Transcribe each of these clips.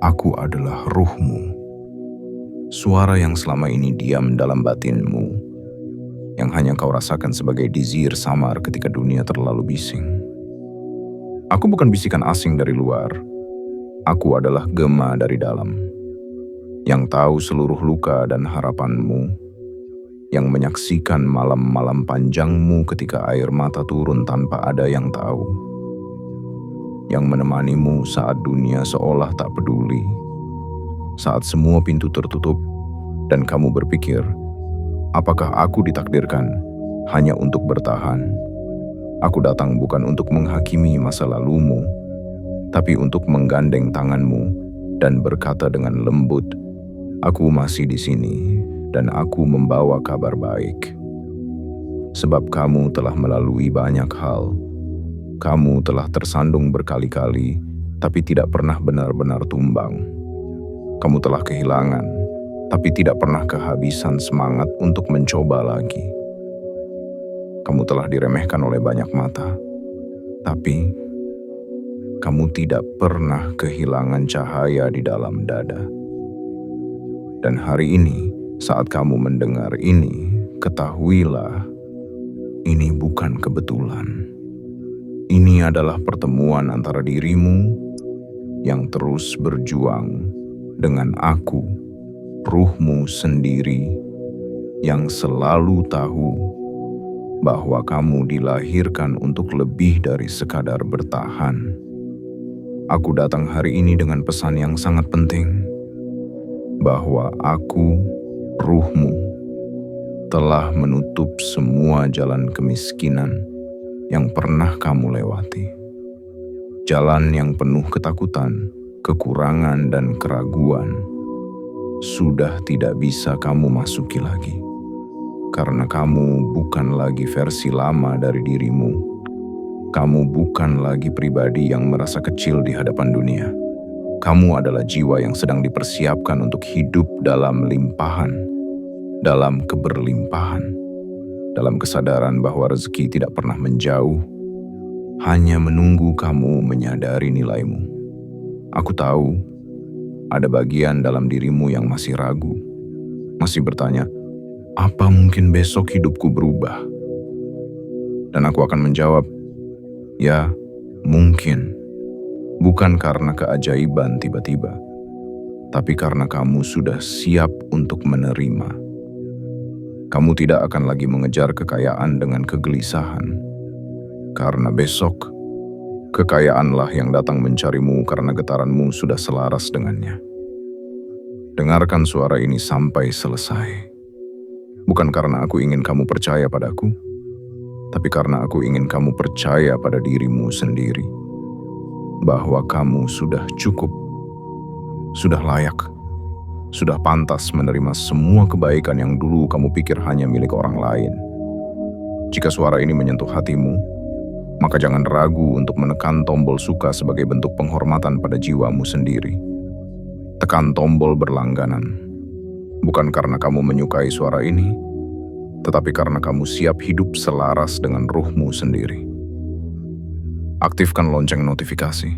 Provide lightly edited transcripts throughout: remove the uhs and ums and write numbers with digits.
Aku adalah ruhmu, suara yang selama ini diam dalam batinmu, yang hanya kau rasakan sebagai dizir samar ketika dunia terlalu bising. Aku bukan bisikan asing dari luar, aku adalah gema dari dalam, yang tahu seluruh luka dan harapanmu, yang menyaksikan malam-malam panjangmu ketika air mata turun tanpa ada yang tahu, yang menemanimu saat dunia seolah tak peduli, saat semua pintu tertutup dan kamu berpikir, apakah aku ditakdirkan hanya untuk bertahan? Aku datang bukan untuk menghakimi masa lalumu, tapi untuk menggandeng tanganmu dan berkata dengan lembut, aku masih di sini dan aku membawa kabar baik. Sebab kamu telah melalui banyak hal. Kamu telah tersandung berkali-kali, tapi tidak pernah benar-benar tumbang. Kamu telah kehilangan, tapi tidak pernah kehabisan semangat untuk mencoba lagi. Kamu telah diremehkan oleh banyak mata, tapi kamu tidak pernah kehilangan cahaya di dalam dada. Dan hari ini, saat kamu mendengar ini, ketahuilah, ini bukan kebetulan. Ini adalah pertemuan antara dirimu yang terus berjuang dengan aku, ruhmu sendiri, yang selalu tahu bahwa kamu dilahirkan untuk lebih dari sekadar bertahan. Aku datang hari ini dengan pesan yang sangat penting, bahwa aku, ruhmu, telah menutup semua jalan kemiskinan yang pernah kamu lewati. Jalan yang penuh ketakutan, kekurangan, dan keraguan sudah tidak bisa kamu masuki lagi. Karena kamu bukan lagi versi lama dari dirimu. Kamu bukan lagi pribadi yang merasa kecil di hadapan dunia. Kamu adalah jiwa yang sedang dipersiapkan untuk hidup dalam limpahan, dalam keberlimpahan, dalam kesadaran bahwa rezeki tidak pernah menjauh, hanya menunggu kamu menyadari nilaimu. Aku tahu, ada bagian dalam dirimu yang masih ragu, masih bertanya, apa mungkin besok hidupku berubah? Dan aku akan menjawab, ya, mungkin. Bukan karena keajaiban tiba-tiba, tapi karena kamu sudah siap untuk menerima. Kamu tidak akan lagi mengejar kekayaan dengan kegelisahan, karena besok, kekayaanlah yang datang mencarimu karena getaranmu sudah selaras dengannya. Dengarkan suara ini sampai selesai. Bukan karena aku ingin kamu percaya padaku, tapi karena aku ingin kamu percaya pada dirimu sendiri. Bahwa kamu sudah cukup, sudah layak, sudah pantas menerima semua kebaikan yang dulu kamu pikir hanya milik orang lain. Jika suara ini menyentuh hatimu, maka jangan ragu untuk menekan tombol suka sebagai bentuk penghormatan pada jiwamu sendiri. Tekan tombol berlangganan. Bukan karena kamu menyukai suara ini, tetapi karena kamu siap hidup selaras dengan ruhmu sendiri. Aktifkan lonceng notifikasi,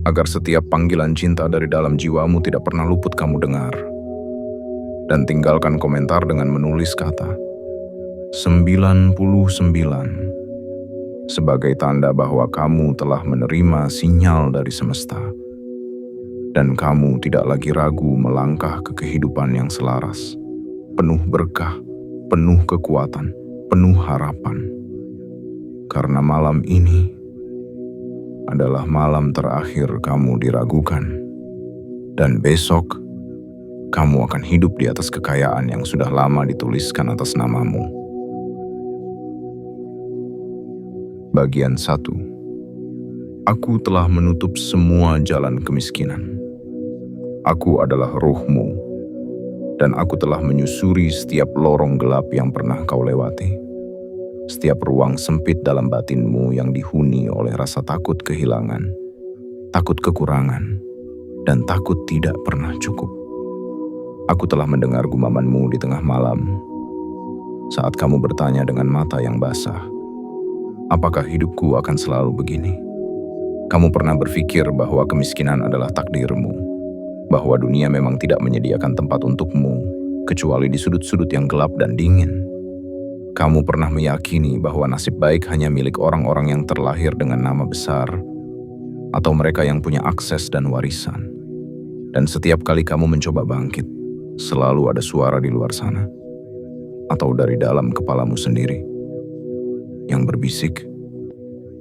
agar setiap panggilan cinta dari dalam jiwamu tidak pernah luput kamu dengar. Dan tinggalkan komentar dengan menulis kata 99 sebagai tanda bahwa kamu telah menerima sinyal dari semesta. Dan kamu tidak lagi ragu melangkah ke kehidupan yang selaras, penuh berkah, penuh kekuatan, penuh harapan. Karena malam ini adalah malam terakhir kamu diragukan. Dan besok, kamu akan hidup di atas kekayaan yang sudah lama dituliskan atas namamu. Bagian 1. Aku telah menutup semua jalan kemiskinan. Aku adalah ruhmu, dan aku telah menyusuri setiap lorong gelap yang pernah kau lewati. Setiap ruang sempit dalam batinmu yang dihuni oleh rasa takut kehilangan, takut kekurangan, dan takut tidak pernah cukup. Aku telah mendengar gumamanmu di tengah malam, saat kamu bertanya dengan mata yang basah, apakah hidupku akan selalu begini? Kamu pernah berpikir bahwa kemiskinan adalah takdirmu, bahwa dunia memang tidak menyediakan tempat untukmu, kecuali di sudut-sudut yang gelap dan dingin. Kamu pernah meyakini bahwa nasib baik hanya milik orang-orang yang terlahir dengan nama besar, atau mereka yang punya akses dan warisan. Dan setiap kali kamu mencoba bangkit, selalu ada suara di luar sana, atau dari dalam kepalamu sendiri, yang berbisik,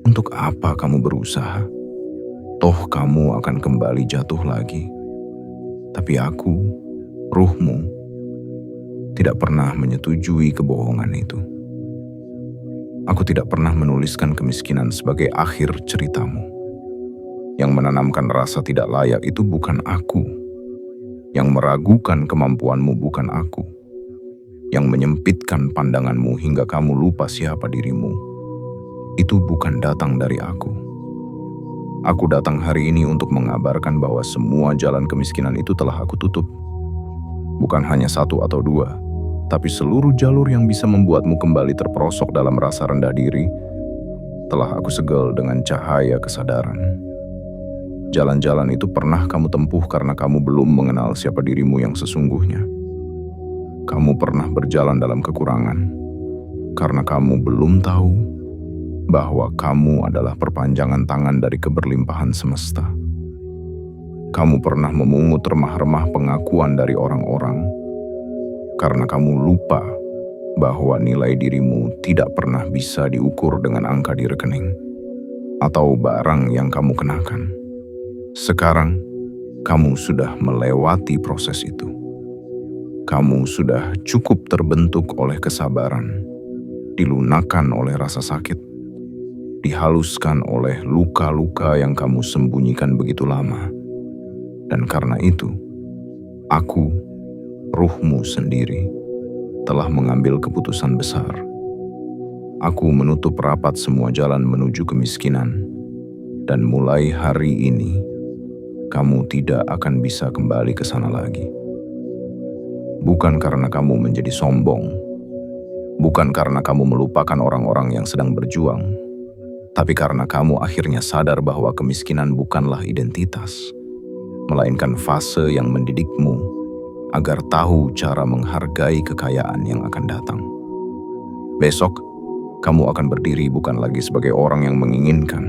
"Untuk apa kamu berusaha? Toh kamu akan kembali jatuh lagi." Tapi aku, ruhmu, tidak pernah menyetujui kebohongan itu. Aku tidak pernah menuliskan kemiskinan sebagai akhir ceritamu. Yang menanamkan rasa tidak layak itu bukan aku. Yang meragukan kemampuanmu bukan aku. Yang menyempitkan pandanganmu hingga kamu lupa siapa dirimu, itu bukan datang dari aku. Aku datang hari ini untuk mengabarkan bahwa semua jalan kemiskinan itu telah aku tutup. Bukan hanya satu atau dua, tapi seluruh jalur yang bisa membuatmu kembali terperosok dalam rasa rendah diri, telah aku segel dengan cahaya kesadaran. Jalan-jalan itu pernah kamu tempuh karena kamu belum mengenal siapa dirimu yang sesungguhnya. Kamu pernah berjalan dalam kekurangan, karena kamu belum tahu bahwa kamu adalah perpanjangan tangan dari keberlimpahan semesta. Kamu pernah memungut remah-remah pengakuan dari orang-orang, karena kamu lupa bahwa nilai dirimu tidak pernah bisa diukur dengan angka di rekening, atau barang yang kamu kenakan. Sekarang, kamu sudah melewati proses itu. Kamu sudah cukup terbentuk oleh kesabaran, dilunakkan oleh rasa sakit, dihaluskan oleh luka-luka yang kamu sembunyikan begitu lama. Dan karena itu, aku, ruhmu sendiri, telah mengambil keputusan besar. Aku menutup rapat semua jalan menuju kemiskinan, dan mulai hari ini, kamu tidak akan bisa kembali ke sana lagi. Bukan karena kamu menjadi sombong, bukan karena kamu melupakan orang-orang yang sedang berjuang, tapi karena kamu akhirnya sadar bahwa kemiskinan bukanlah identitas, melainkan fase yang mendidikmu agar tahu cara menghargai kekayaan yang akan datang. Besok, kamu akan berdiri bukan lagi sebagai orang yang menginginkan,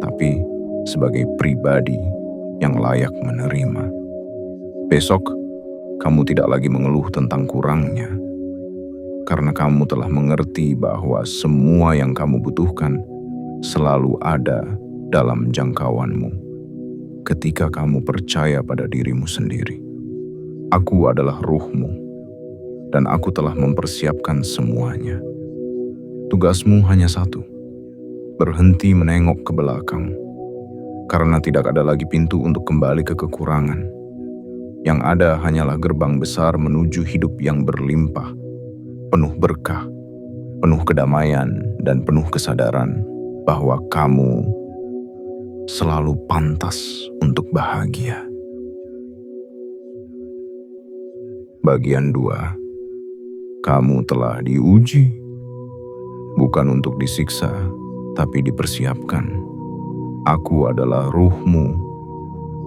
tapi sebagai pribadi yang layak menerima. Besok, kamu tidak lagi mengeluh tentang kurangnya, karena kamu telah mengerti bahwa semua yang kamu butuhkan selalu ada dalam jangkauanmu. Ketika kamu percaya pada dirimu sendiri, aku adalah ruhmu, dan aku telah mempersiapkan semuanya. Tugasmu hanya satu, berhenti menengok ke belakang, karena tidak ada lagi pintu untuk kembali ke kekurangan. Yang ada hanyalah gerbang besar menuju hidup yang berlimpah, penuh berkah, penuh kedamaian, dan penuh kesadaran bahwa kamu selalu pantas untuk bahagia. Bagian 2. Kamu telah diuji, bukan untuk disiksa, tapi dipersiapkan. Aku adalah ruhmu,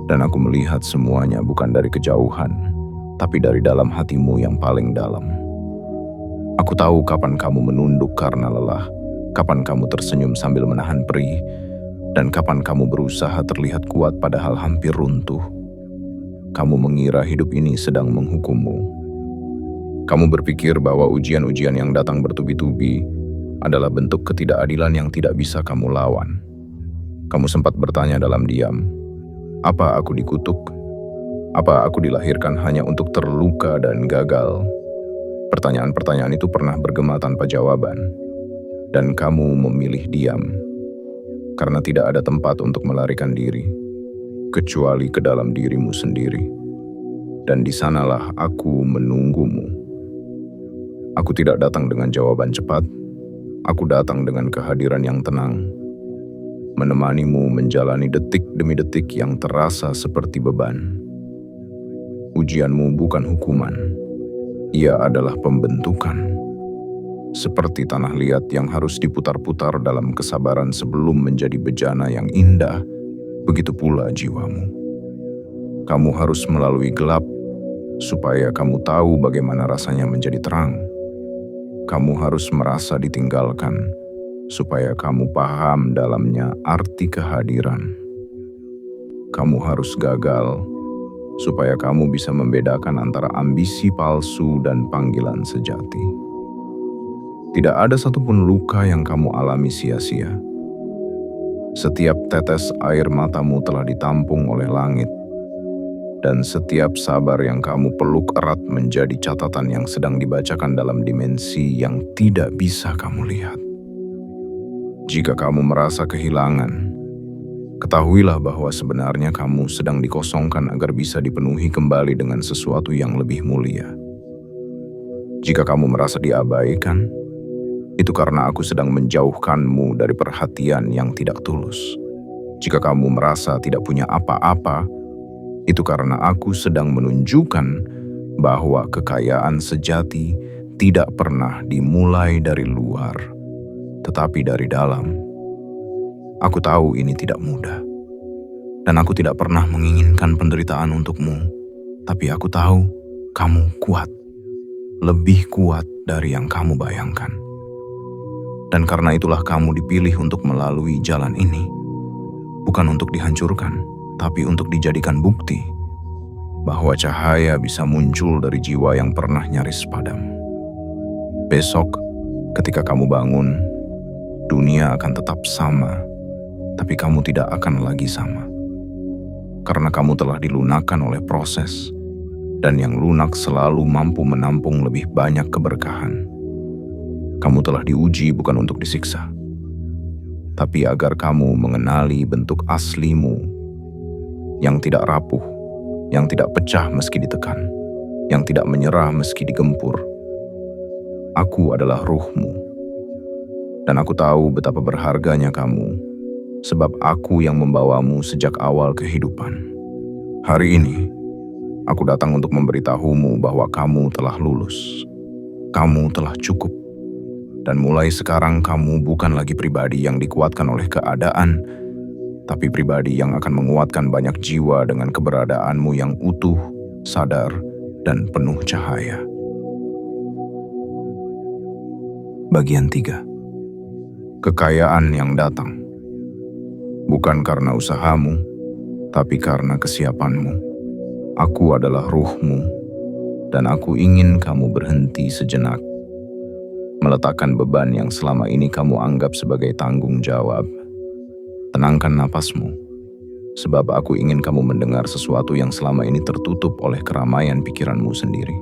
dan aku melihat semuanya bukan dari kejauhan, tapi dari dalam hatimu yang paling dalam. Aku tahu kapan kamu menunduk karena lelah, kapan kamu tersenyum sambil menahan perih, dan kapan kamu berusaha terlihat kuat padahal hampir runtuh. Kamu mengira hidup ini sedang menghukummu. Kamu berpikir bahwa ujian-ujian yang datang bertubi-tubi adalah bentuk ketidakadilan yang tidak bisa kamu lawan. Kamu sempat bertanya dalam diam, apa aku dikutuk? Apa aku dilahirkan hanya untuk terluka dan gagal? Pertanyaan-pertanyaan itu pernah bergema tanpa jawaban, dan kamu memilih diam, karena tidak ada tempat untuk melarikan diri, kecuali ke dalam dirimu sendiri. Dan di sanalah aku menunggumu. Aku tidak datang dengan jawaban cepat, aku datang dengan kehadiran yang tenang, menemanimu menjalani detik demi detik yang terasa seperti beban. Ujianmu bukan hukuman, ia adalah pembentukan. Seperti tanah liat yang harus diputar-putar dalam kesabaran sebelum menjadi bejana yang indah, begitu pula jiwamu. Kamu harus melalui gelap supaya kamu tahu bagaimana rasanya menjadi terang. Kamu harus merasa ditinggalkan supaya kamu paham dalamnya arti kehadiran. Kamu harus gagal supaya kamu bisa membedakan antara ambisi palsu dan panggilan sejati. Tidak ada satupun luka yang kamu alami sia-sia. Setiap tetes air matamu telah ditampung oleh langit, dan setiap sabar yang kamu peluk erat menjadi catatan yang sedang dibacakan dalam dimensi yang tidak bisa kamu lihat. Jika kamu merasa kehilangan, ketahuilah bahwa sebenarnya kamu sedang dikosongkan agar bisa dipenuhi kembali dengan sesuatu yang lebih mulia. Jika kamu merasa diabaikan, itu karena aku sedang menjauhkanmu dari perhatian yang tidak tulus. Jika kamu merasa tidak punya apa-apa, itu karena aku sedang menunjukkan bahwa kekayaan sejati tidak pernah dimulai dari luar, tetapi dari dalam. Aku tahu ini tidak mudah, dan aku tidak pernah menginginkan penderitaan untukmu, tapi aku tahu kamu kuat, lebih kuat dari yang kamu bayangkan. Dan karena itulah kamu dipilih untuk melalui jalan ini, bukan untuk dihancurkan, tapi untuk dijadikan bukti bahwa cahaya bisa muncul dari jiwa yang pernah nyaris padam. Besok, ketika kamu bangun, dunia akan tetap sama, tapi kamu tidak akan lagi sama. Karena kamu telah dilunakkan oleh proses, dan yang lunak selalu mampu menampung lebih banyak keberkahan. Kamu telah diuji bukan untuk disiksa, tapi agar kamu mengenali bentuk aslimu yang tidak rapuh, yang tidak pecah meski ditekan, yang tidak menyerah meski digempur. Aku adalah ruhmu, dan aku tahu betapa berharganya kamu, sebab aku yang membawamu sejak awal kehidupan. Hari ini, aku datang untuk memberitahumu bahwa kamu telah lulus. Kamu telah cukup. Dan mulai sekarang kamu bukan lagi pribadi yang dikuatkan oleh keadaan, tapi pribadi yang akan menguatkan banyak jiwa dengan keberadaanmu yang utuh, sadar, dan penuh cahaya. Bagian 3. Kekayaan yang datang. Bukan karena usahamu, tapi karena kesiapanmu. Aku adalah ruhmu, dan aku ingin kamu berhenti sejenak, meletakkan beban yang selama ini kamu anggap sebagai tanggung jawab. Tenangkan napasmu, sebab aku ingin kamu mendengar sesuatu yang selama ini tertutup oleh keramaian pikiranmu sendiri.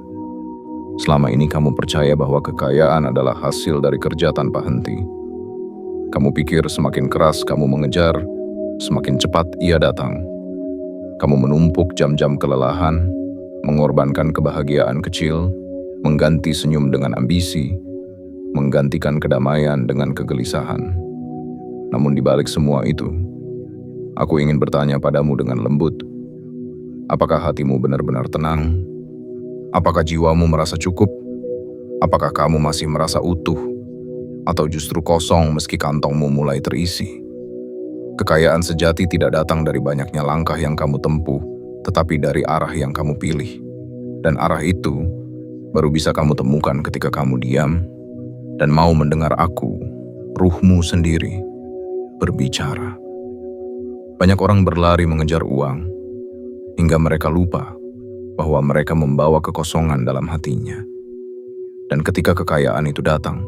Selama ini kamu percaya bahwa kekayaan adalah hasil dari kerja tanpa henti. Kamu pikir semakin keras kamu mengejar, semakin cepat ia datang. Kamu menumpuk jam-jam kelelahan, mengorbankan kebahagiaan kecil, mengganti senyum dengan ambisi, menggantikan kedamaian dengan kegelisahan. Namun di balik semua itu, aku ingin bertanya padamu dengan lembut. Apakah hatimu benar-benar tenang? Apakah jiwamu merasa cukup? Apakah kamu masih merasa utuh? Atau justru kosong meski kantongmu mulai terisi? Kekayaan sejati tidak datang dari banyaknya langkah yang kamu tempuh, tetapi dari arah yang kamu pilih. Dan arah itu baru bisa kamu temukan ketika kamu diam dan mau mendengar aku, ruhmu sendiri, berbicara. Banyak orang berlari mengejar uang, hingga mereka lupa bahwa mereka membawa kekosongan dalam hatinya. Dan ketika kekayaan itu datang,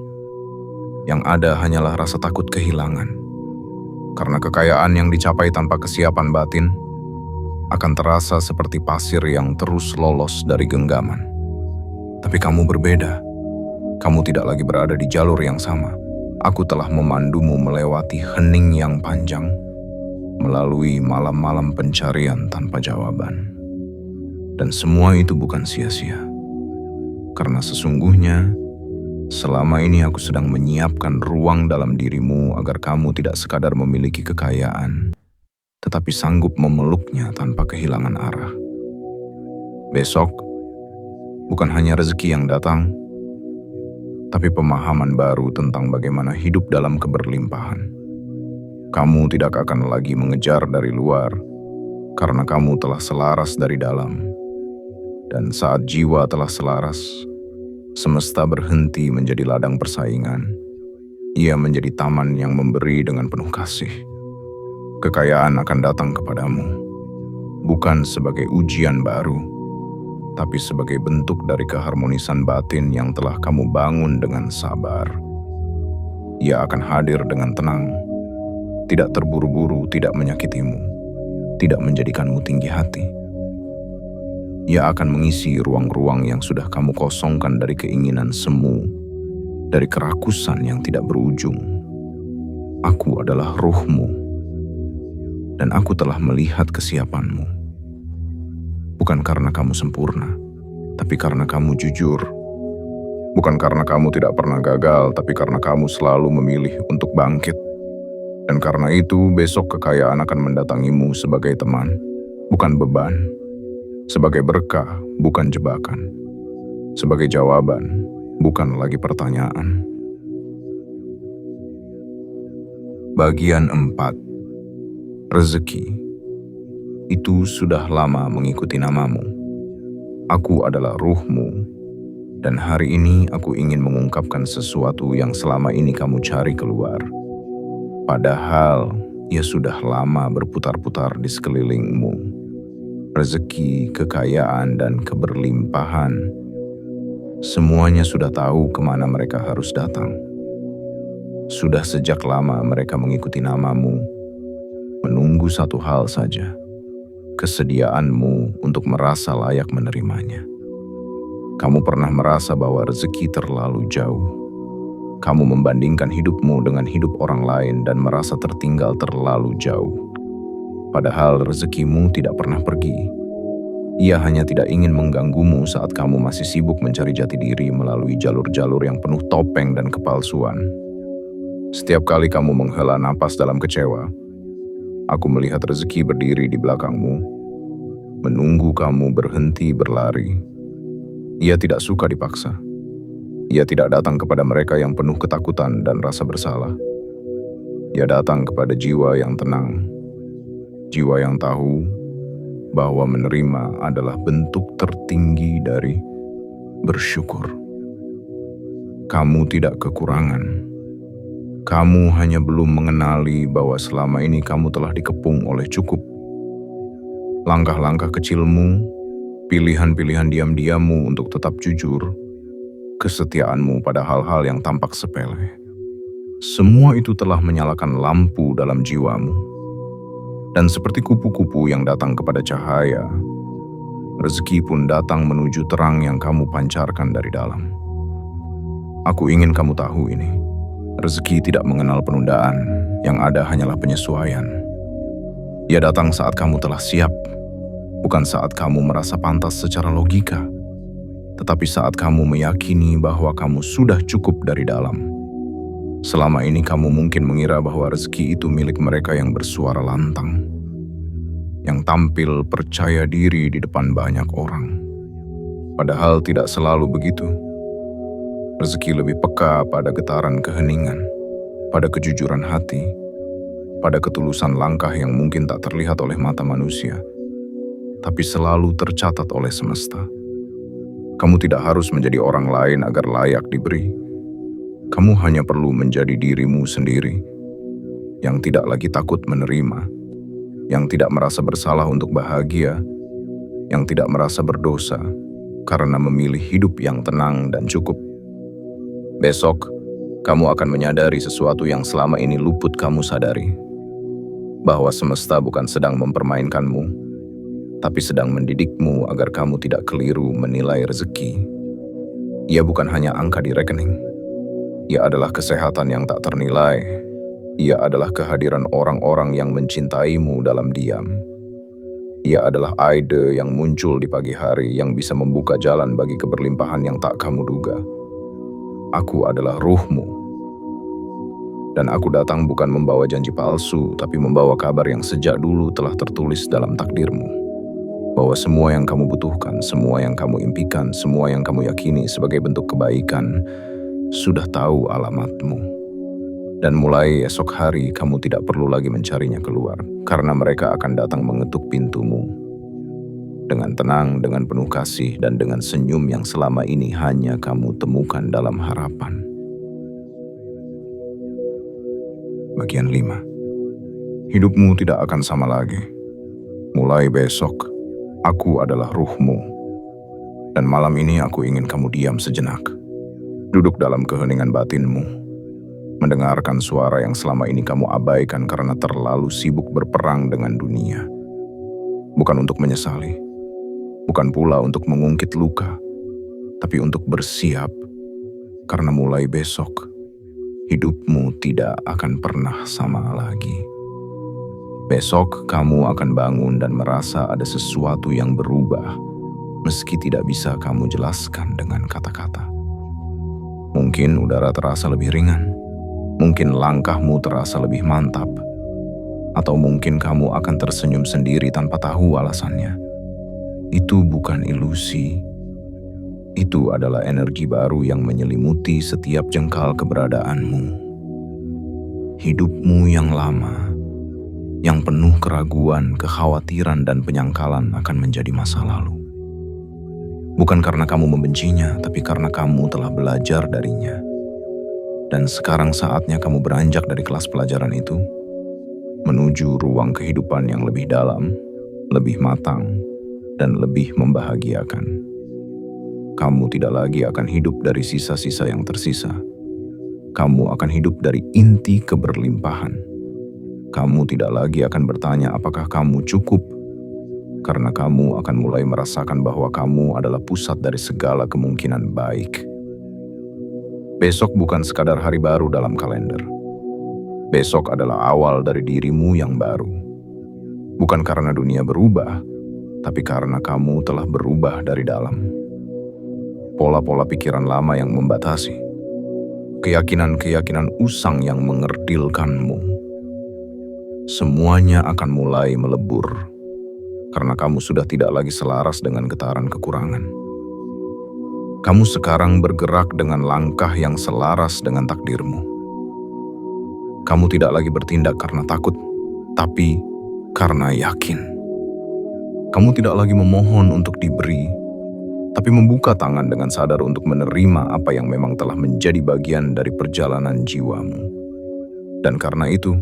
yang ada hanyalah rasa takut kehilangan. Karena kekayaan yang dicapai tanpa kesiapan batin akan terasa seperti pasir yang terus lolos dari genggaman. Tapi kamu berbeda. Kamu tidak lagi berada di jalur yang sama. Aku telah memandumu melewati hening yang panjang, melalui malam-malam pencarian tanpa jawaban. Dan semua itu bukan sia-sia. Karena sesungguhnya, selama ini aku sedang menyiapkan ruang dalam dirimu agar kamu tidak sekadar memiliki kekayaan, tetapi sanggup memeluknya tanpa kehilangan arah. Besok, bukan hanya rezeki yang datang, tapi pemahaman baru tentang bagaimana hidup dalam keberlimpahan. Kamu tidak akan lagi mengejar dari luar, karena kamu telah selaras dari dalam. Dan saat jiwa telah selaras, semesta berhenti menjadi ladang persaingan. Ia menjadi taman yang memberi dengan penuh kasih. Kekayaan akan datang kepadamu, bukan sebagai ujian baru, tapi sebagai bentuk dari keharmonisan batin yang telah kamu bangun dengan sabar. Ia akan hadir dengan tenang, tidak terburu-buru, tidak menyakitimu, tidak menjadikanmu tinggi hati. Ia akan mengisi ruang-ruang yang sudah kamu kosongkan dari keinginan semu, dari kerakusan yang tidak berujung. Aku adalah ruhmu, dan aku telah melihat kesiapanmu. Bukan karena kamu sempurna, tapi karena kamu jujur. Bukan karena kamu tidak pernah gagal, tapi karena kamu selalu memilih untuk bangkit. Dan karena itu, besok kekayaan akan mendatangimu sebagai teman, bukan beban. Sebagai berkah, bukan jebakan. Sebagai jawaban, bukan lagi pertanyaan. Bagian 4. Rezeki. Itu sudah lama mengikuti namamu. Aku adalah ruhmu, dan hari ini aku ingin mengungkapkan sesuatu yang selama ini kamu cari keluar. Padahal ia sudah lama berputar-putar di sekelilingmu. Rezeki, kekayaan, dan keberlimpahan, semuanya sudah tahu kemana mereka harus datang. Sudah sejak lama mereka mengikuti namamu, menunggu satu hal saja, kesediaanmu untuk merasa layak menerimanya. Kamu pernah merasa bahwa rezeki terlalu jauh. Kamu membandingkan hidupmu dengan hidup orang lain dan merasa tertinggal terlalu jauh. Padahal rezekimu tidak pernah pergi. Ia hanya tidak ingin mengganggumu saat kamu masih sibuk mencari jati diri melalui jalur-jalur yang penuh topeng dan kepalsuan. Setiap kali kamu menghela napas dalam kecewa, aku melihat rezeki berdiri di belakangmu, menunggu kamu berhenti berlari. Ia tidak suka dipaksa. Ia tidak datang kepada mereka yang penuh ketakutan dan rasa bersalah. Ia datang kepada jiwa yang tenang, jiwa yang tahu bahwa menerima adalah bentuk tertinggi dari bersyukur. Kamu tidak kekurangan. Kamu hanya belum mengenali bahwa selama ini kamu telah dikepung oleh cukup. Langkah-langkah kecilmu, pilihan-pilihan diam-diammu untuk tetap jujur, kesetiaanmu pada hal-hal yang tampak sepele. Semua itu telah menyalakan lampu dalam jiwamu. Dan seperti kupu-kupu yang datang kepada cahaya, rezeki pun datang menuju terang yang kamu pancarkan dari dalam. Aku ingin kamu tahu ini. Rezeki tidak mengenal penundaan, yang ada hanyalah penyesuaian. Ia datang saat kamu telah siap, bukan saat kamu merasa pantas secara logika, tetapi saat kamu meyakini bahwa kamu sudah cukup dari dalam. Selama ini kamu mungkin mengira bahwa rezeki itu milik mereka yang bersuara lantang, yang tampil percaya diri di depan banyak orang. Padahal tidak selalu begitu. Rezeki lebih peka pada getaran keheningan, pada kejujuran hati, pada ketulusan langkah yang mungkin tak terlihat oleh mata manusia, tapi selalu tercatat oleh semesta. Kamu tidak harus menjadi orang lain agar layak diberi. Kamu hanya perlu menjadi dirimu sendiri, yang tidak lagi takut menerima, yang tidak merasa bersalah untuk bahagia, yang tidak merasa berdosa karena memilih hidup yang tenang dan cukup. Besok, kamu akan menyadari sesuatu yang selama ini luput kamu sadari, bahwa semesta bukan sedang mempermainkanmu, tapi sedang mendidikmu agar kamu tidak keliru menilai rezeki. Ia bukan hanya angka di rekening. Ia adalah kesehatan yang tak ternilai. Ia adalah kehadiran orang-orang yang mencintaimu dalam diam. Ia adalah ide yang muncul di pagi hari yang bisa membuka jalan bagi keberlimpahan yang tak kamu duga. Aku adalah ruhmu. Dan aku datang bukan membawa janji palsu, tapi membawa kabar yang sejak dulu telah tertulis dalam takdirmu. Bahwa semua yang kamu butuhkan, semua yang kamu impikan, semua yang kamu yakini sebagai bentuk kebaikan, sudah tahu alamatmu. Dan mulai esok hari kamu tidak perlu lagi mencarinya keluar, karena mereka akan datang mengetuk pintumu. Dengan tenang, dengan penuh kasih, dan dengan senyum yang selama ini hanya kamu temukan dalam harapan. Bagian 5. Hidupmu tidak akan sama lagi. Mulai besok, aku adalah ruhmu. Dan malam ini aku ingin kamu diam sejenak. Duduk dalam keheningan batinmu. Mendengarkan suara yang selama ini kamu abaikan karena terlalu sibuk berperang dengan dunia. Bukan untuk menyesali, bukan pula untuk mengungkit luka, tapi untuk bersiap, karena mulai besok, hidupmu tidak akan pernah sama lagi. Besok kamu akan bangun dan merasa ada sesuatu yang berubah, meski tidak bisa kamu jelaskan dengan kata-kata. Mungkin udara terasa lebih ringan. Mungkin langkahmu terasa lebih mantap, atau mungkin kamu akan tersenyum sendiri tanpa tahu alasannya. Itu bukan ilusi. Itu adalah energi baru yang menyelimuti setiap jengkal keberadaanmu. Hidupmu yang lama, yang penuh keraguan, kekhawatiran, dan penyangkalan akan menjadi masa lalu. Bukan karena kamu membencinya, tapi karena kamu telah belajar darinya. Dan sekarang saatnya kamu beranjak dari kelas pelajaran itu, menuju ruang kehidupan yang lebih dalam, lebih matang, dan lebih membahagiakan. Kamu tidak lagi akan hidup dari sisa-sisa yang tersisa. Kamu akan hidup dari inti keberlimpahan. Kamu tidak lagi akan bertanya apakah kamu cukup, karena kamu akan mulai merasakan bahwa kamu adalah pusat dari segala kemungkinan baik. Besok bukan sekadar hari baru dalam kalender. Besok adalah awal dari dirimu yang baru. Bukan karena dunia berubah, tapi karena kamu telah berubah dari dalam. Pola-pola pikiran lama yang membatasi, keyakinan-keyakinan usang yang mengerdilkanmu, semuanya akan mulai melebur, karena kamu sudah tidak lagi selaras dengan getaran kekurangan. Kamu sekarang bergerak dengan langkah yang selaras dengan takdirmu. Kamu tidak lagi bertindak karena takut, tapi karena yakin. Kamu tidak lagi memohon untuk diberi, tapi membuka tangan dengan sadar untuk menerima apa yang memang telah menjadi bagian dari perjalanan jiwamu. Dan karena itu,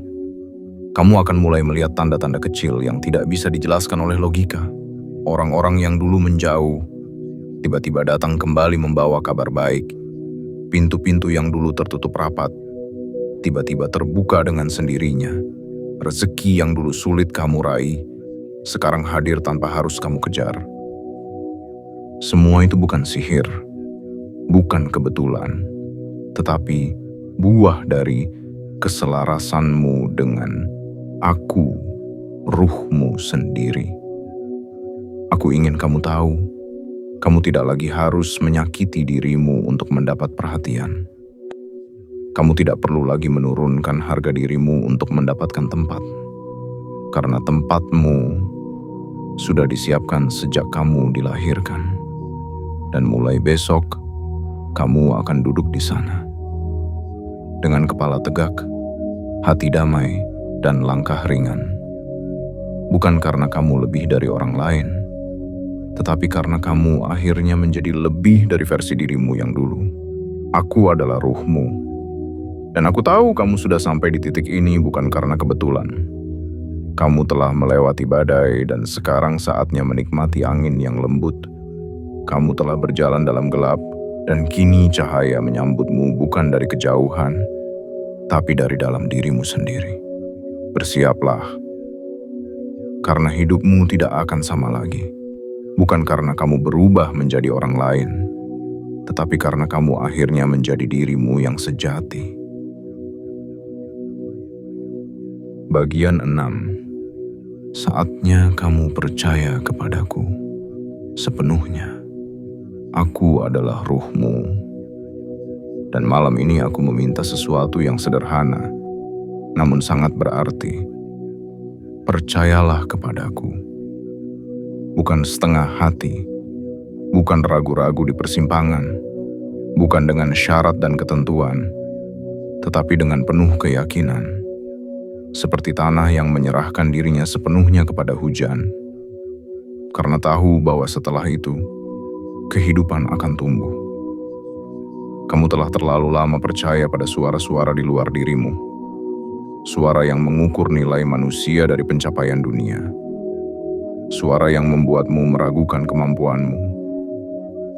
kamu akan mulai melihat tanda-tanda kecil yang tidak bisa dijelaskan oleh logika. Orang-orang yang dulu menjauh, tiba-tiba datang kembali membawa kabar baik. Pintu-pintu yang dulu tertutup rapat, tiba-tiba terbuka dengan sendirinya. Rezeki yang dulu sulit kamu raih, sekarang hadir tanpa harus kamu kejar. Semua itu bukan sihir, bukan kebetulan, tetapi buah dari keselarasanmu dengan aku, ruhmu sendiri. Aku ingin kamu tahu, kamu tidak lagi harus menyakiti dirimu untuk mendapat perhatian. Kamu tidak perlu lagi menurunkan harga dirimu untuk mendapatkan tempat. Karena tempatmu sudah disiapkan sejak kamu dilahirkan. Dan mulai besok, kamu akan duduk di sana. Dengan kepala tegak, hati damai, dan langkah ringan. Bukan karena kamu lebih dari orang lain, tetapi karena kamu akhirnya menjadi lebih dari versi dirimu yang dulu. Aku adalah ruhmu. Dan aku tahu kamu sudah sampai di titik ini bukan karena kebetulan. Kamu telah melewati badai dan sekarang saatnya menikmati angin yang lembut. Kamu telah berjalan dalam gelap dan kini cahaya menyambutmu bukan dari kejauhan, tapi dari dalam dirimu sendiri. Bersiaplah, karena hidupmu tidak akan sama lagi. Bukan karena kamu berubah menjadi orang lain, tetapi karena kamu akhirnya menjadi dirimu yang sejati. Bagian 6. Saatnya kamu percaya kepadaku sepenuhnya. Aku adalah ruhmu. Dan malam ini aku meminta sesuatu yang sederhana, namun sangat berarti. Percayalah kepadaku. Bukan setengah hati, bukan ragu-ragu di persimpangan, bukan dengan syarat dan ketentuan, tetapi dengan penuh keyakinan, seperti tanah yang menyerahkan dirinya sepenuhnya kepada hujan, karena tahu bahwa setelah itu, kehidupan akan tumbuh. Kamu telah terlalu lama percaya pada suara-suara di luar dirimu, suara yang mengukur nilai manusia dari pencapaian dunia, suara yang membuatmu meragukan kemampuanmu,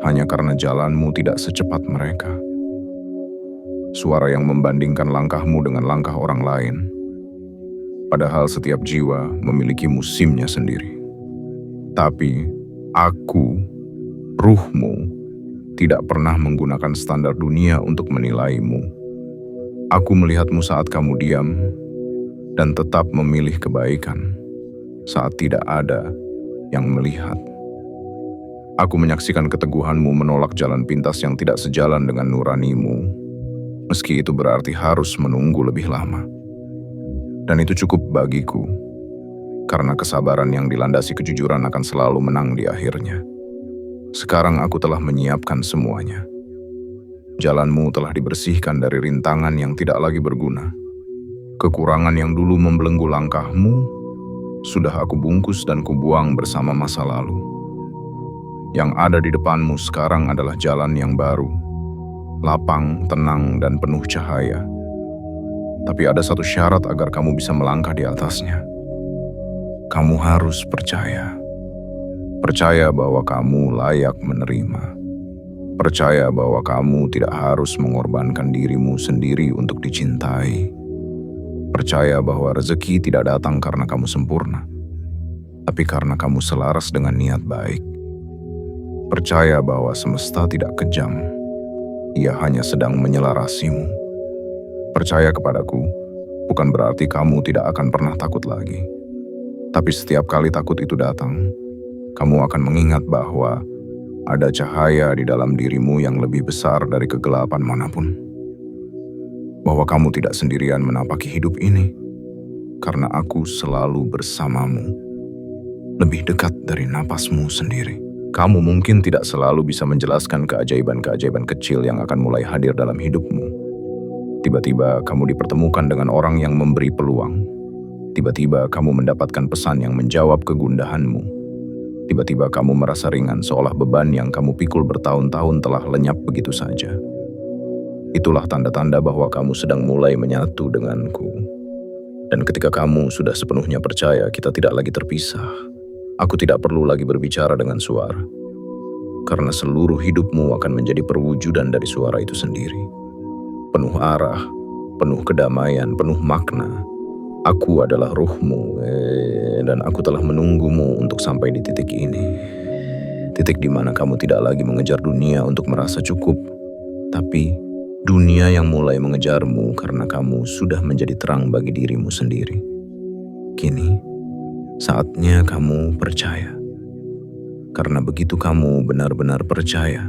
hanya karena jalanmu tidak secepat mereka. Suara yang membandingkan langkahmu dengan langkah orang lain, padahal setiap jiwa memiliki musimnya sendiri. Tapi aku, ruhmu, tidak pernah menggunakan standar dunia untuk menilaimu. Aku melihatmu saat kamu diam dan tetap memilih kebaikan saat tidak ada yang melihat. Aku menyaksikan keteguhanmu menolak jalan pintas yang tidak sejalan dengan nuranimu, meski itu berarti harus menunggu lebih lama. Dan itu cukup bagiku, karena kesabaran yang dilandasi kejujuran akan selalu menang di akhirnya. Sekarang aku telah menyiapkan semuanya. Jalanmu telah dibersihkan dari rintangan yang tidak lagi berguna. Kekurangan yang dulu membelenggu langkahmu, sudah aku bungkus dan kubuang bersama masa lalu. Yang ada di depanmu sekarang adalah jalan yang baru, lapang, tenang, dan penuh cahaya. Tapi ada satu syarat agar kamu bisa melangkah di atasnya. Kamu harus percaya. Percaya bahwa kamu layak menerima. Percaya bahwa kamu tidak harus mengorbankan dirimu sendiri untuk dicintai. Percaya bahwa rezeki tidak datang karena kamu sempurna, tapi karena kamu selaras dengan niat baik. Percaya bahwa semesta tidak kejam, ia hanya sedang menyelarasimu. Percaya kepadaku, bukan berarti kamu tidak akan pernah takut lagi. Tapi setiap kali takut itu datang, kamu akan mengingat bahwa ada cahaya di dalam dirimu yang lebih besar dari kegelapan manapun. Bahwa kamu tidak sendirian menapaki hidup ini, karena aku selalu bersamamu, lebih dekat dari napasmu sendiri. Kamu mungkin tidak selalu bisa menjelaskan keajaiban-keajaiban kecil yang akan mulai hadir dalam hidupmu. Tiba-tiba kamu dipertemukan dengan orang yang memberi peluang. Tiba-tiba kamu mendapatkan pesan yang menjawab kegundahanmu. Tiba-tiba kamu merasa ringan seolah beban yang kamu pikul bertahun-tahun telah lenyap begitu saja. Itulah tanda-tanda bahwa kamu sedang mulai menyatu denganku. Dan ketika kamu sudah sepenuhnya percaya kita tidak lagi terpisah, aku tidak perlu lagi berbicara dengan suara. Karena seluruh hidupmu akan menjadi perwujudan dari suara itu sendiri. Penuh arah, penuh kedamaian, penuh makna. Aku adalah ruhmu, dan aku telah menunggumu untuk sampai di titik ini. Titik di mana kamu tidak lagi mengejar dunia untuk merasa cukup, tapi dunia yang mulai mengejarmu karena kamu sudah menjadi terang bagi dirimu sendiri. Kini, saatnya kamu percaya. Karena begitu kamu benar-benar percaya,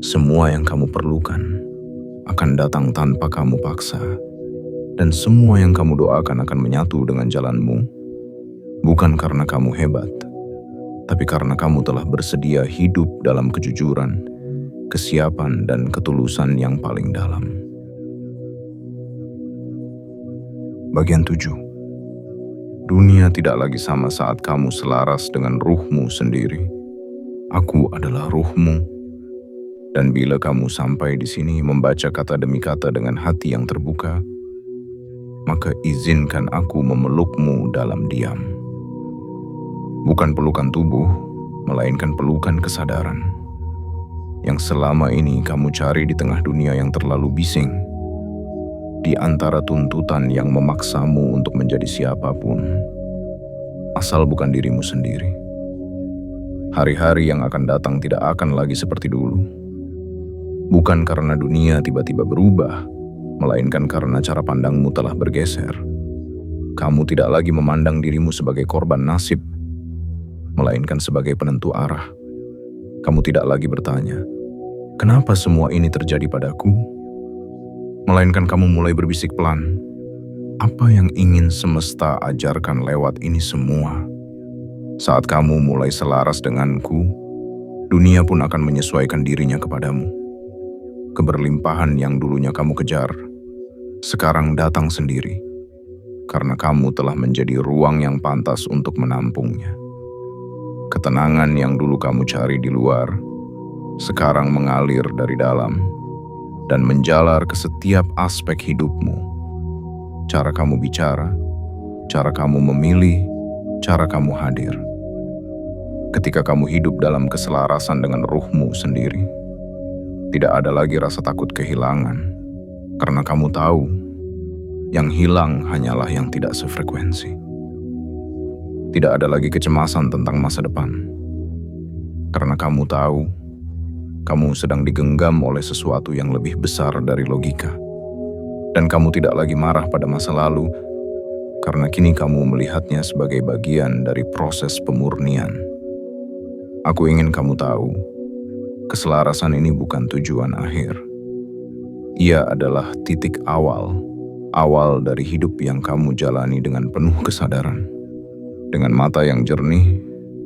semua yang kamu perlukan akan datang tanpa kamu paksa. Dan semua yang kamu doakan akan menyatu dengan jalanmu, bukan karena kamu hebat, tapi karena kamu telah bersedia hidup dalam kejujuran, kesiapan, dan ketulusan yang paling dalam. Bagian 7. Dunia tidak lagi sama saat kamu selaras dengan ruhmu sendiri. Aku adalah ruhmu. Dan bila kamu sampai di sini membaca kata demi kata dengan hati yang terbuka, maka izinkan aku memelukmu dalam diam. Bukan pelukan tubuh, melainkan pelukan kesadaran. Yang selama ini kamu cari di tengah dunia yang terlalu bising, di antara tuntutan yang memaksamu untuk menjadi siapapun, asal bukan dirimu sendiri. Hari-hari yang akan datang tidak akan lagi seperti dulu. Bukan karena dunia tiba-tiba berubah, melainkan karena cara pandangmu telah bergeser. Kamu tidak lagi memandang dirimu sebagai korban nasib, melainkan sebagai penentu arah. Kamu tidak lagi bertanya, "Kenapa semua ini terjadi padaku?" Melainkan kamu mulai berbisik pelan, "Apa yang ingin semesta ajarkan lewat ini semua?" Saat kamu mulai selaras denganku, dunia pun akan menyesuaikan dirinya kepadamu. Keberlimpahan yang dulunya kamu kejar sekarang datang sendiri, karena kamu telah menjadi ruang yang pantas untuk menampungnya. Ketenangan yang dulu kamu cari di luar, sekarang mengalir dari dalam dan menjalar ke setiap aspek hidupmu. Cara kamu bicara, cara kamu memilih, cara kamu hadir. Ketika kamu hidup dalam keselarasan dengan ruhmu sendiri, tidak ada lagi rasa takut kehilangan, karena kamu tahu yang hilang hanyalah yang tidak sefrekuensi. Tidak ada lagi kecemasan tentang masa depan, karena kamu tahu kamu sedang digenggam oleh sesuatu yang lebih besar dari logika. Dan kamu tidak lagi marah pada masa lalu, karena kini kamu melihatnya sebagai bagian dari proses pemurnian. Aku ingin kamu tahu, keselarasan ini bukan tujuan akhir. Ia adalah titik awal dari hidup yang kamu jalani dengan penuh kesadaran. Dengan mata yang jernih,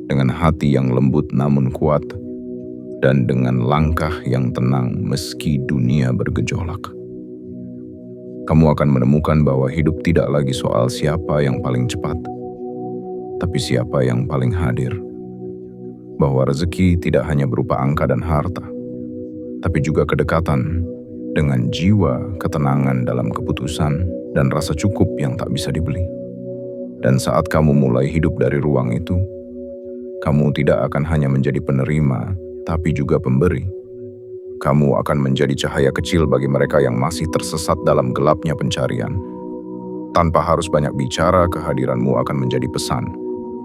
dengan hati yang lembut namun kuat, dan dengan langkah yang tenang meski dunia bergejolak. Kamu akan menemukan bahwa hidup tidak lagi soal siapa yang paling cepat, tapi siapa yang paling hadir. Bahwa rezeki tidak hanya berupa angka dan harta, tapi juga kedekatan dengan jiwa, ketenangan dalam keputusan, dan rasa cukup yang tak bisa dibeli. Dan saat kamu mulai hidup dari ruang itu, kamu tidak akan hanya menjadi penerima, tapi juga pemberi. Kamu akan menjadi cahaya kecil bagi mereka yang masih tersesat dalam gelapnya pencarian. Tanpa harus banyak bicara, kehadiranmu akan menjadi pesan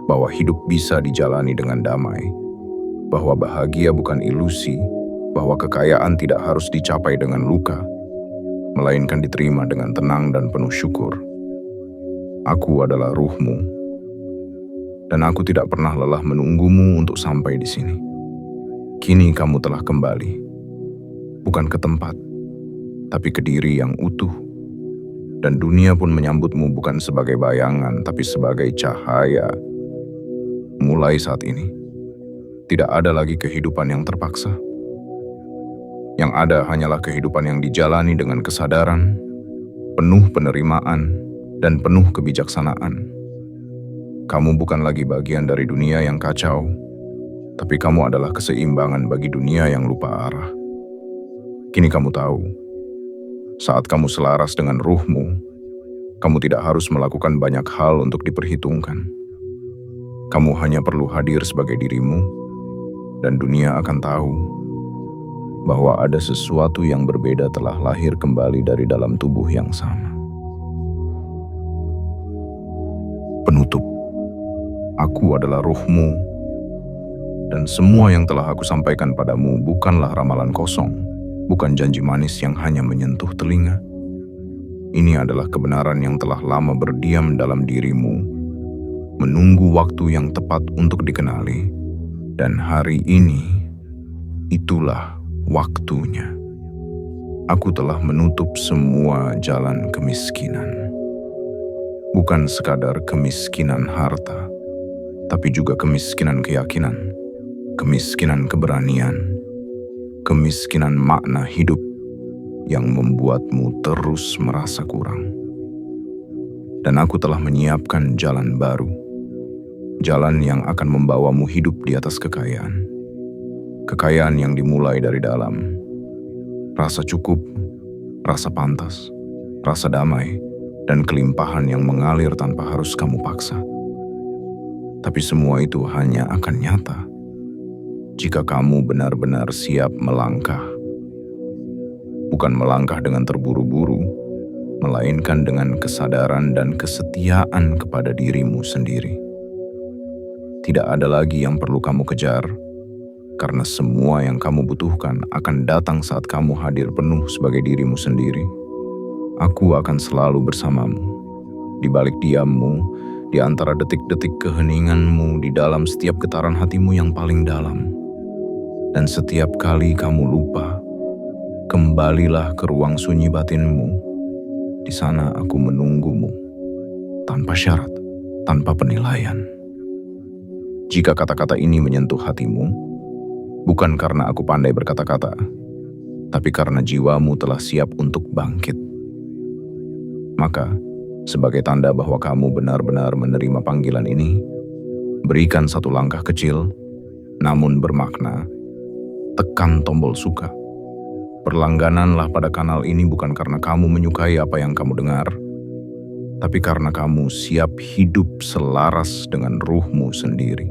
bahwa hidup bisa dijalani dengan damai, bahwa bahagia bukan ilusi, bahwa kekayaan tidak harus dicapai dengan luka, melainkan diterima dengan tenang dan penuh syukur. Aku adalah ruhmu, dan aku tidak pernah lelah menunggumu untuk sampai di sini. Kini kamu telah kembali, bukan ke tempat, tapi ke diri yang utuh. Dan dunia pun menyambutmu bukan sebagai bayangan, tapi sebagai cahaya. Mulai saat ini, tidak ada lagi kehidupan yang terpaksa. Yang ada hanyalah kehidupan yang dijalani dengan kesadaran, penuh penerimaan, dan penuh kebijaksanaan. Kamu bukan lagi bagian dari dunia yang kacau, tapi kamu adalah keseimbangan bagi dunia yang lupa arah. Kini kamu tahu, saat kamu selaras dengan ruhmu, kamu tidak harus melakukan banyak hal untuk diperhitungkan. Kamu hanya perlu hadir sebagai dirimu, dan dunia akan tahu bahwa ada sesuatu yang berbeda telah lahir kembali dari dalam tubuh yang sama. Penutup, aku adalah ruhmu, dan semua yang telah aku sampaikan padamu bukanlah ramalan kosong, bukan janji manis yang hanya menyentuh telinga. Ini adalah kebenaran yang telah lama berdiam dalam dirimu, menunggu waktu yang tepat untuk dikenali, dan hari ini, itulah waktunya. Aku telah menutup semua jalan kemiskinan. Bukan sekadar kemiskinan harta, tapi juga kemiskinan keyakinan, kemiskinan keberanian, kemiskinan makna hidup yang membuatmu terus merasa kurang. Dan aku telah menyiapkan jalan baru, jalan yang akan membawamu hidup di atas kekayaan. Kekayaan yang dimulai dari dalam, rasa cukup, rasa pantas, rasa damai, dan kelimpahan yang mengalir tanpa harus kamu paksa. Tapi semua itu hanya akan nyata jika kamu benar-benar siap melangkah. Bukan melangkah dengan terburu-buru, melainkan dengan kesadaran dan kesetiaan kepada dirimu sendiri. Tidak ada lagi yang perlu kamu kejar, karena semua yang kamu butuhkan akan datang saat kamu hadir penuh sebagai dirimu sendiri. Aku akan selalu bersamamu, di balik diammu, di antara detik-detik keheninganmu, di dalam setiap getaran hatimu yang paling dalam. Dan setiap kali kamu lupa, kembalilah ke ruang sunyi batinmu. Di sana aku menunggumu, tanpa syarat, tanpa penilaian. Jika kata-kata ini menyentuh hatimu, bukan karena aku pandai berkata-kata, tapi karena jiwamu telah siap untuk bangkit. Maka, sebagai tanda bahwa kamu benar-benar menerima panggilan ini, berikan satu langkah kecil, namun bermakna, tekan tombol suka. Berlanggananlah pada kanal ini bukan karena kamu menyukai apa yang kamu dengar, tapi karena kamu siap hidup selaras dengan ruhmu sendiri.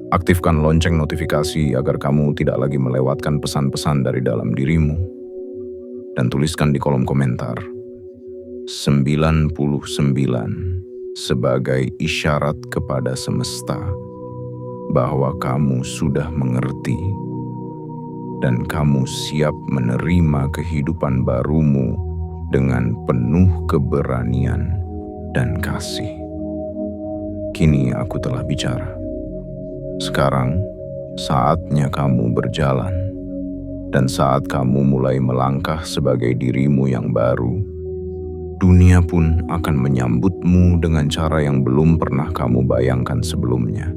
Aktifkan lonceng notifikasi agar kamu tidak lagi melewatkan pesan-pesan dari dalam dirimu. Dan tuliskan di kolom komentar, 99 sebagai isyarat kepada semesta bahwa kamu sudah mengerti dan kamu siap menerima kehidupan barumu dengan penuh keberanian dan kasih. Kini aku telah bicara. Sekarang, saatnya kamu berjalan. Dan saat kamu mulai melangkah sebagai dirimu yang baru, dunia pun akan menyambutmu dengan cara yang belum pernah kamu bayangkan sebelumnya.